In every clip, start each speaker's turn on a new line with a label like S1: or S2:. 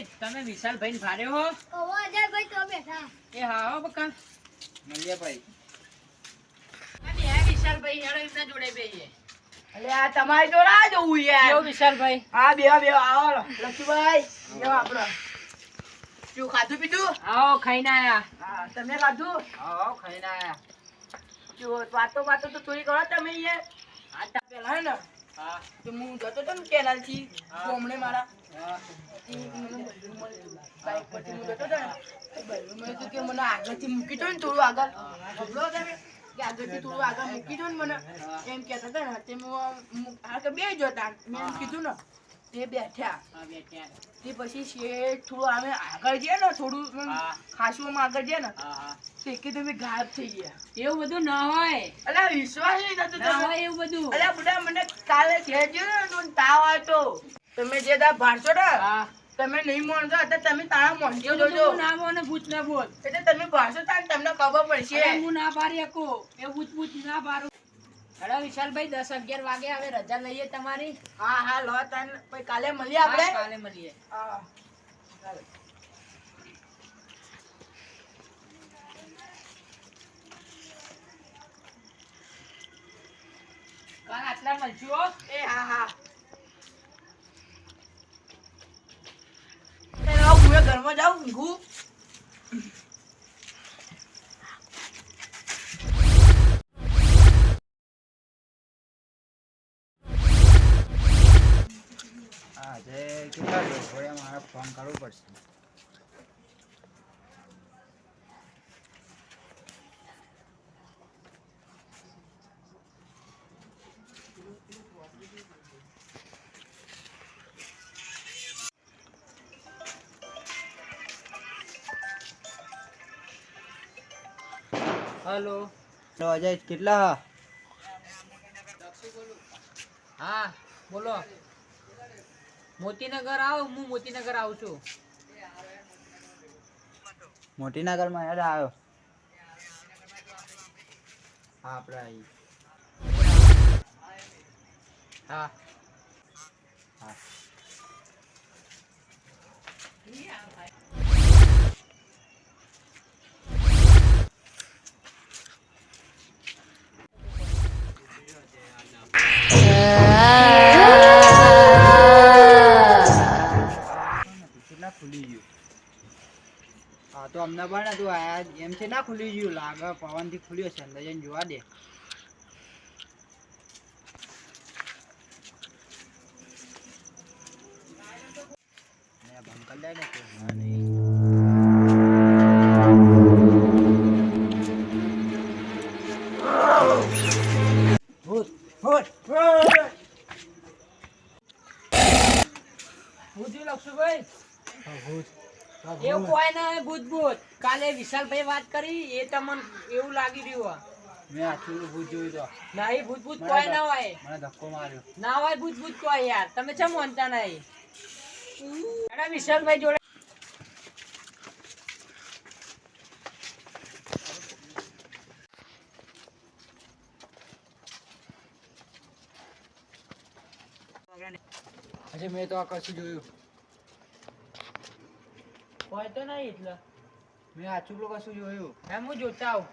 S1: ભાઈ તમે વિશાલભાઈ ને ભારે હો?
S2: ઓવો અજયભાઈ તો બેઠા.
S1: એ હા હો બકા.
S3: મળીએ ભાઈ.
S1: અને આ વિશાલભાઈ હેડો એમના જોડે બેહીએ.
S4: અલે આ તમારી જોડે આ જોવું યાર.
S1: કેવો વિશાલભાઈ?
S4: હા બે આવો લક્ષ્મીભાઈ. કેવો આપણો શું ખાધું પીધું?
S1: આવો ખાઈને આયા.
S4: હા તમે ખાધું?
S3: આવો ખાઈને આયા.
S4: જો વાતો તો થોડી કરો તમે યાર. આ તા પેલા હે ને
S1: હા
S4: તો હું જતો તો ને કેનાલ થી
S1: હા.
S4: ગોમડે મારા
S1: હા
S4: બાઈક પરથી હું જતો તો ને તો ભાઈ મને તો કે મને આગળથી મૂકી દો ને થોડું આગળ ખબરો તમે કે આગળથી થોડું આગળ મૂકી દો ને મને એમ કહેતા હતા ને તે હું આ કે બે જોતા મેં એમ કીધું ને તે બેઠા
S1: હા બેઠ્યા.
S4: તે પછી શેઠ થોડું અમે આગળ જઈએ ને થોડું
S1: હા.
S4: ખાસું અમે આગળ જઈએ ને
S1: હા હા
S4: તે કે તમે ગાયબ થઈ ગયા.
S1: એવું બધું ના હોય.
S4: અલા વિશ્વાસ નહીં થતો
S1: ના
S4: તમે.
S1: હોય એવું બધું.
S4: અલા બુડા મને કાલે કહેજો ને તો તાવ આવ્યો તમે જે દા ભાડશો ને
S1: હા
S4: તમે નહીં માનશો એટલે તમે તારા મોંઢી
S1: એવું બધું
S4: જોજો
S1: હું ના બોલ ને ભૂત ના બોલ.
S4: એટલે તમે ભાડશો તાર તમને ખબર પડશે.
S1: અરે હું ના પાડી શકું. એવું ભૂત ના પાડું. હેડો વિશાલભાઈ 10-11 વાગે હવે રજા લઈએ તમારી.
S4: હા લો તન પછી કાલે મળીએ
S1: હા,
S4: આપણે.
S1: કાલે મળીએ.
S4: હા ચાલો.
S1: કાલ આટલા મળશું હો.
S4: એ હા હું ઘરમાં જાઉં ઊંઘું.
S3: આજે કેટલા દિવસ હોય મારે ફોન કરવું પડશે.
S1: હેલો.
S3: તો અજય કેટલા?
S1: હા બોલો. મોતીનગર આવો. હું મોતીનગર આવું છું.
S3: મોતીનગરમાં હેડ આવ્યો. હા આપણે આવી.
S1: હા
S3: હા કેટલા ખુલી ગયું? હા તો અમને પણ તું આયા એમ છે ના ખુલી ગયું લાગે પવનથી ખુલ્યો છે અંદર જઈને જોવા દે. બંધ કરી દે ને કોઈ. હા નહીં. ભૂત ભૂત
S1: ભૂત લક્ષુભાઈ.
S3: ભૂત
S1: એવું કોઈ ના હોય ભૂત ભૂત. કાલે વિશાલભાઈ વાત કરી એ તમને એવું લાગી રહ્યું.
S3: મેં આખું ભૂત જોયું તો
S1: ના એ ભૂત ભૂત કોઈ ના હોય.
S3: મને ધક્કો માર્યો.
S1: ના હોય ભૂત ભૂત કોઈ યાર. તમે ચમ માનતા નહીં? અરે વિશાલભાઈ જોડે
S3: હજી મેં તો આ કશું જોયું.
S1: કોઈ તો નહીં એટલે
S3: મેં આ ચૂકલો કશું જોયું.
S1: એમ હું જોતા આવું.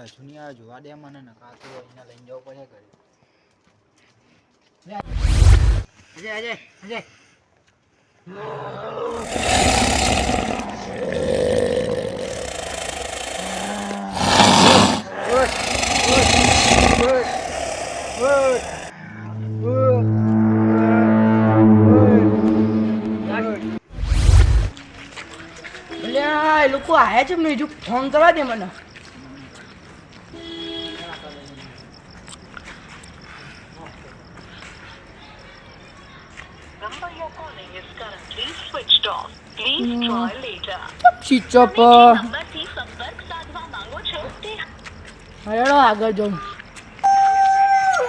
S3: હજુ નહીં આવે જોવા દે મને ને કાં તો એને લઈને જવું પડે ઘરે. અજય અજય અજય
S4: અલ્યા એ લોકો આયા છે નહીં જો ફોન કરવા દે મને.
S5: Number you're calling is currently switched switched off. Please try later.
S4: Switch off
S5: નંબરથી સંપર્ક સાધવા માંગો છો તે
S4: હેડો આગળ જાઉં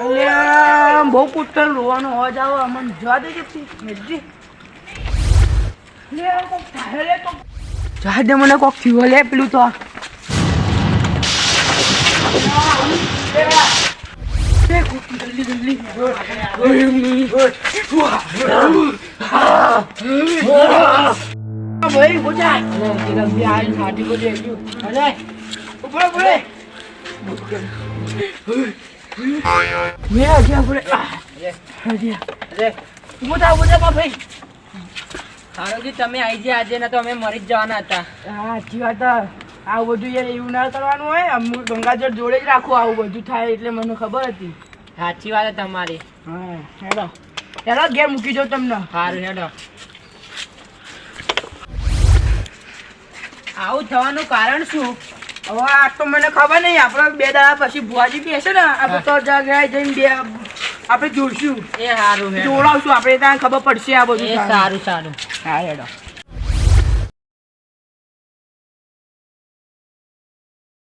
S4: અલ્યા બહુ કૂતર રોવાનો અવાજ આવે અમને જવા દે કે મેજી લે કોક થાય લે કોક જા દે મને કોક થયું લે પેલું તો જલ્દી જલ્દી ભાઈ બોજા જલ્દી આ સાથી કો દેખ્યું અરે ઉપર ઉપર મેં આજે આપણે બોજા ભાઈ
S1: હારોજી તમે આઈ ગયા આજે ના તો અમે મરી જ જવાના હતા.
S4: સાચી વાત આવું બધું યાર એવું ના કરવાનું હોય અમુક ગંગાજળ જોડે જ રાખો આવું બધું થાય એટલે મને ખબર હતી.
S1: સાચી વાત છે તમારી.
S4: હા હેડો હેડો ઘેર મૂકી જાઉં તમને.
S1: સારું હેડો. આવું થવાનું કારણ શું?
S4: હવે આ તો મને ખબર નહીં આપણે 2 દાડા પછી ભુવાજી બેસે ને આપણે તો જગ્યાએ જઈને આપણે જોડશું
S1: એ સારું હેડો.
S4: જોડાવશું આપણે ત્યાં ખબર પડશે આ બધું.
S1: એ સારું સારું.
S4: હા હેડો.